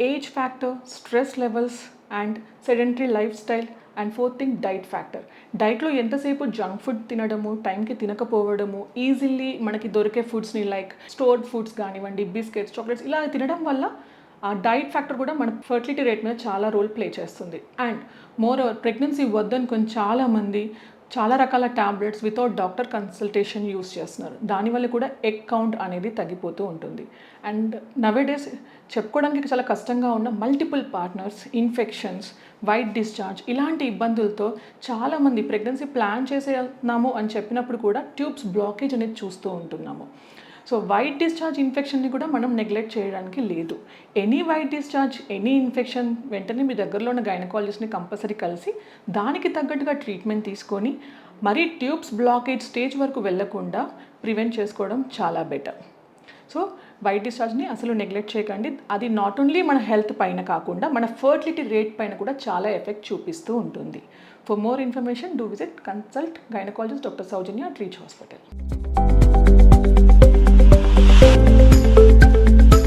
Age factor, stress levels and sedentary life style and fourth thing diet factor. డైట్లో ఎంతసేపు junk food తినడము, టైంకి తినకపోవడము, easily మనకి దొరికే ఫుడ్స్ని లైక్ స్టోర్డ్ ఫుడ్స్ కానివ్వండి, బిస్కెట్స్, చాక్లెట్స్ ఇలా తినడం వల్ల ఆ డైట్ ఫ్యాక్టర్ కూడా మన ఫర్టిలిటీ రేట్ మీద చాలా రోల్ ప్లే చేస్తుంది. అండ్ మోర్ ఓవర్ ప్రెగ్నెన్సీ వద్దనుకొని చాలామంది చాలా రకాల tablets without doctor consultation use చేస్తున్నారు. దానివల్ల కూడా ఎగ్ కౌంట్ అనేది తగ్గిపోతూ ఉంటుంది. అండ్ నవేడేస్ చెప్పుకోవడానికి చాలా కష్టంగా ఉన్న multiple partners, infections, white discharge ఇలాంటి ఇబ్బందులతో చాలామంది ప్రెగ్నెన్సీ ప్లాన్ చేసేనాము అని చెప్పినప్పుడు కూడా ట్యూబ్స్ బ్లాకేజ్ అనేది చూస్తూ ఉంటున్నాము. సో వైట్ డిశ్చార్జ్ ఇన్ఫెక్షన్ని కూడా మనం నెగ్లెక్ట్ చేయడానికి లేదు. Any white discharge, any infection వెంటనే మీ దగ్గరలో ఉన్న గైనకాలజిస్ట్ని కంపల్సరీ కలిసి దానికి తగ్గట్టుగా ట్రీట్మెంట్ తీసుకొని మరీ ట్యూబ్స్ బ్లాకేజ్ స్టేజ్ వరకు వెళ్లకుండా ప్రివెంట్ చేసుకోవడం చాలా బెటర్. సో వైట్ డిశ్చార్జ్ని అసలు నెగ్లెక్ట్ చేయకండి. అది నాట్ ఓన్లీ మన హెల్త్ పైన కాకుండా మన ఫర్టిలిటీ రేట్ పైన కూడా చాలా ఎఫెక్ట్ చూపిస్తూ ఉంటుంది. For more information do visit consult gynaecologist doctor Soujanya at Reach Hospital.